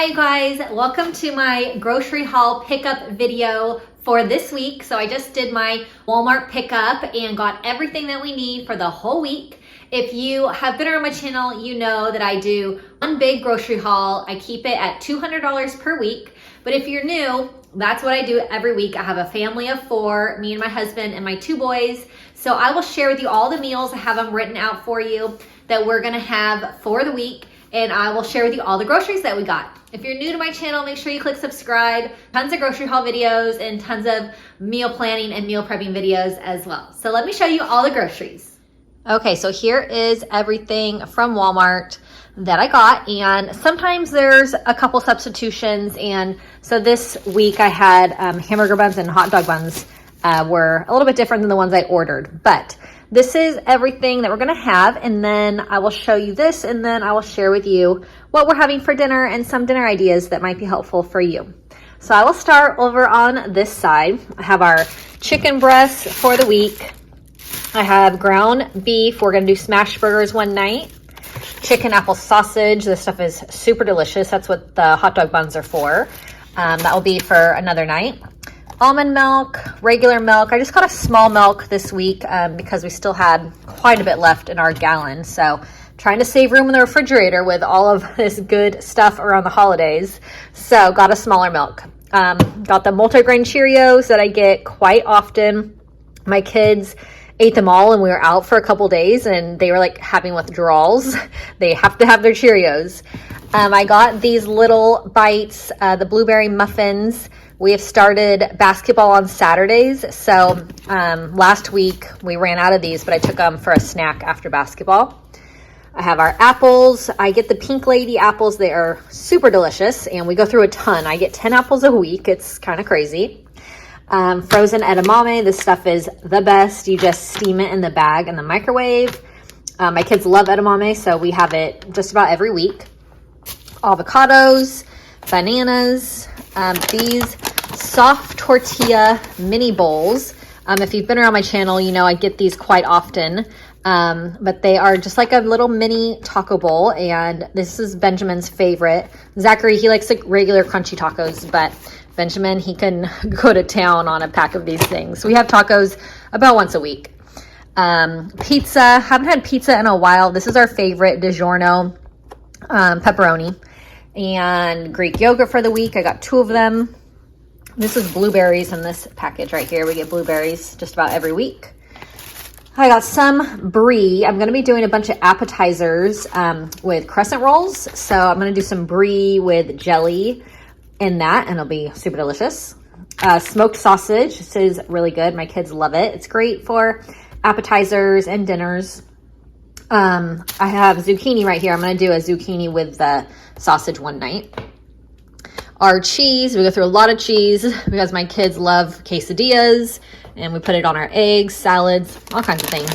Hi guys, welcome to my grocery haul pickup video for this week. So I just did my Walmart pickup and got everything that we need for the whole week. If you have been on my channel, you know that I do one big grocery haul. I keep it at $200 per week. But if you're new, that's what I do every week. I have a family of 4, me and my husband and my 2 boys. So I will share with you all the meals. I have them written out for you that we're gonna have for the week. And I will share with you all the groceries that we got. If you're new to my channel, make sure you click subscribe. Tons of grocery haul videos and tons of meal planning and meal prepping videos as well. So let me show you all the groceries. Okay, so here is everything from Walmart that I got, and sometimes there's a couple substitutions. And so this week I had hamburger buns and hot dog buns were a little bit different than the ones I ordered, but this is everything that we're gonna have, and then I will show you this, and then I will share with you what we're having for dinner and some dinner ideas that might be helpful for you. So I will start over on this side. I have our chicken breasts for the week. I have ground beef. We're gonna do smash burgers one night. Chicken apple sausage. This stuff is super delicious. That's what the hot dog buns are for. That will be for another night. Almond milk, regular milk. I just got a small milk this week because we still had quite a bit left in our gallon. So trying to save room in the refrigerator with all of this good stuff around the holidays. So got a smaller milk. Got the multigrain Cheerios that I get quite often. My kids ate them all and we were out for a couple days and they were like having withdrawals. They have to have their Cheerios. I got these little bites, the blueberry muffins. We have started basketball on Saturdays. So last week we ran out of these, but I took them for a snack after basketball. I have our apples. I get the Pink Lady apples. They are super delicious and we go through a ton. I get 10 apples a week. It's kind of crazy. Frozen edamame. This stuff is the best. You just steam it in the bag in the microwave. My kids love edamame, so we have it just about every week. Avocados, bananas, these soft tortilla mini bowls. If you've been around my channel, you know I get these quite often, but they are just like a little mini taco bowl, and this is Benjamin's favorite. Zachary, he likes like regular crunchy tacos, but Benjamin, he can go to town on a pack of these things. We have tacos about once a week. Pizza, haven't had pizza in a while. This is our favorite, DiGiorno pepperoni. And Greek yogurt for the week. I got 2 of them. This is blueberries in this package right here. We get blueberries just about every week. I got some brie. I'm going to be doing a bunch of appetizers with crescent rolls. So I'm going to do some brie with jelly in that, and it'll be super delicious. Smoked sausage. This is really good. My kids love it. It's great for appetizers and dinners. I have zucchini right here. I'm going to do a zucchini with the sausage one night. Our cheese, we go through a lot of cheese because my kids love quesadillas, and we put it on our eggs, salads, all kinds of things.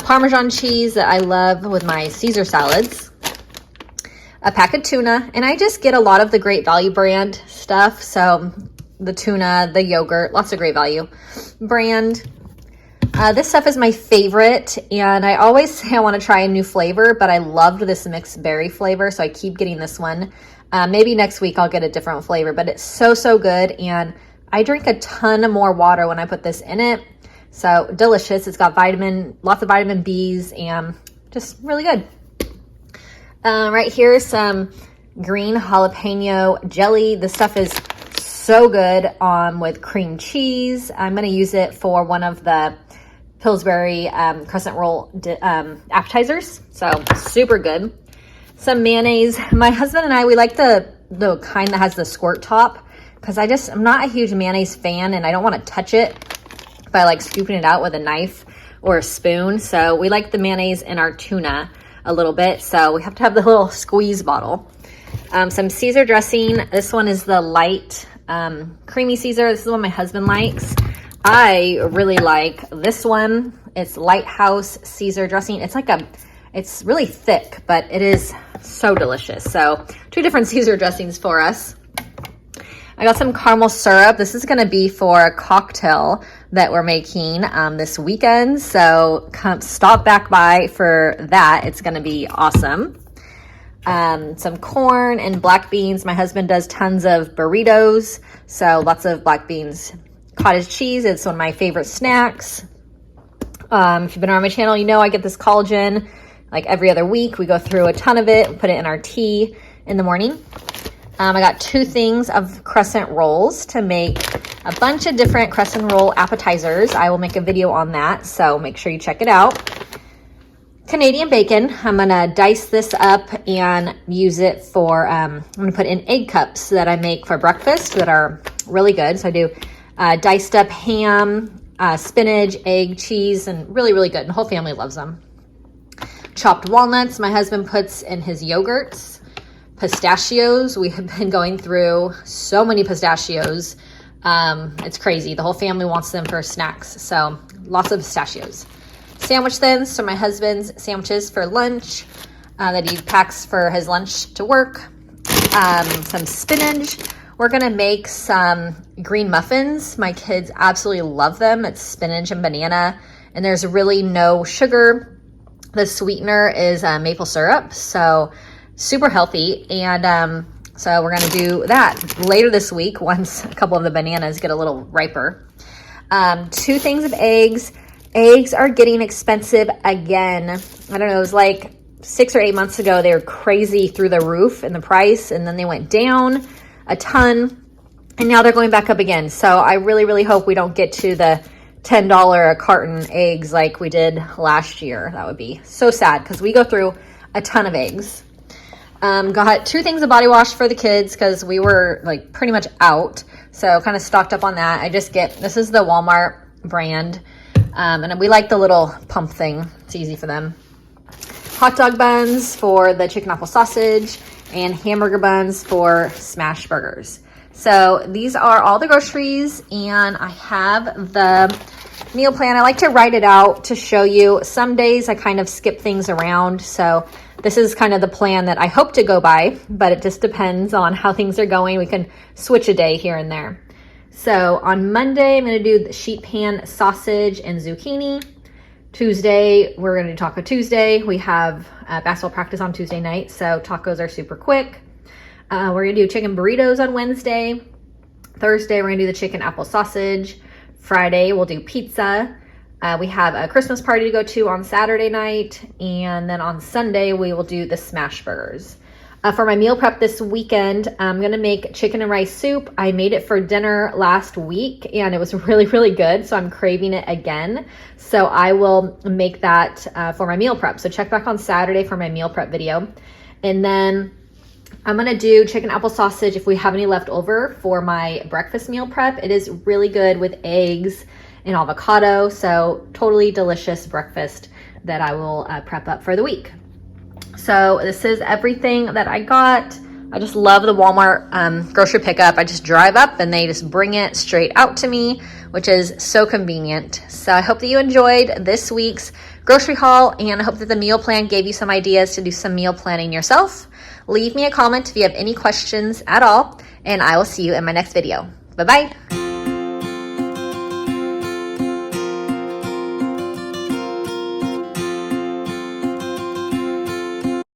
Parmesan cheese that I love with my Caesar salads. A pack of tuna, and I just get a lot of the Great Value brand stuff. So the tuna, the yogurt, lots of Great Value brand. This stuff is my favorite, and I always say I want to try a new flavor, but I loved this mixed berry flavor, so I keep getting this one. Maybe next week I'll get a different flavor, but it's so good, and I drink a ton more water when I put this in it. So delicious. It's got lots of vitamin B's, and just really good. Right here, some green jalapeno jelly. This stuff is so good with cream cheese. I'm going to use it for one of the Pillsbury crescent roll appetizers. So super good. Some mayonnaise. My husband and I, we like the kind that has the squirt top because I'm not a huge mayonnaise fan, and I don't want to touch it by like scooping it out with a knife or a spoon. So we like the mayonnaise in our tuna a little bit. So we have to have the little squeeze bottle. Some Caesar dressing. This one is the light creamy Caesar. This is what my husband likes. I really like this one. It's Lighthouse Caesar dressing. It's really thick, but it is so delicious. So 2 different Caesar dressings for us. I got some caramel syrup. This is going to be for a cocktail that we're making this weekend. So come stop back by for that. It's going to be awesome. some corn and black beans. My husband does tons of burritos, so lots of black beans. Cottage cheese, it's one of my favorite snacks. If you've been around my channel, you know I get this collagen like every other week. We go through a ton of it, put it in our tea in the morning. I got 2 things of crescent rolls to make a bunch of different crescent roll appetizers. I will make a video on that, so make sure you check it out. Canadian bacon. I'm gonna dice this up and use it for, I'm gonna put in egg cups that I make for breakfast that are really good. So I do diced up ham, spinach, egg, cheese, and really, really good. And the whole family loves them. Chopped walnuts, my husband puts in his yogurts. Pistachios, we have been going through so many pistachios. It's crazy. The whole family wants them for snacks. So lots of pistachios. Sandwich thins, so my husband's sandwiches for lunch that he packs for his lunch to work. Some spinach. We're gonna make some green muffins. My kids absolutely love them. It's spinach and banana, and there's really no sugar. The sweetener is maple syrup, so super healthy. And so we're gonna do that later this week once a couple of the bananas get a little riper. 2 things of eggs. Eggs are getting expensive again. I don't know, it was like 6 or 8 months ago, they were crazy through the roof in the price, and then they went down a ton, and now they're going back up again. So I really, really hope we don't get to the $10 a carton eggs like we did last year. That would be so sad because we go through a ton of eggs. Got 2 things of body wash for the kids because we were like pretty much out. So kind of stocked up on that. This is the Walmart brand. And we like the little pump thing. It's easy for them. Hot dog buns for the chicken apple sausage and hamburger buns for smash burgers. So these are all the groceries, and I have the meal plan. I like to write it out to show you. Some days I kind of skip things around. So this is kind of the plan that I hope to go by, but it just depends on how things are going. We can switch a day here and there. So on Monday, I'm going to do the sheet pan sausage and zucchini. Tuesday, we're going to do Taco Tuesday. We have basketball practice on Tuesday night, so tacos are super quick. We're going to do chicken burritos on Wednesday. Thursday, we're going to do the chicken apple sausage. Friday, we'll do pizza. We have a Christmas party to go to on Saturday night. And then on Sunday, we will do the smash burgers. For my meal prep this weekend, I'm going to make chicken and rice soup. I made it for dinner last week and it was really, really good. So I'm craving it again. So I will make that for my meal prep. So check back on Saturday for my meal prep video. And then I'm going to do chicken apple sausage if we have any left over for my breakfast meal prep. It is really good with eggs and avocado. So totally delicious breakfast that I will prep up for the week. So this is everything that I got. I just love the Walmart grocery pickup. I just drive up and they just bring it straight out to me, which is so convenient. So I hope that you enjoyed this week's grocery haul, and I hope that the meal plan gave you some ideas to do some meal planning yourself. Leave me a comment if you have any questions at all, and I will see you in my next video. Bye-bye.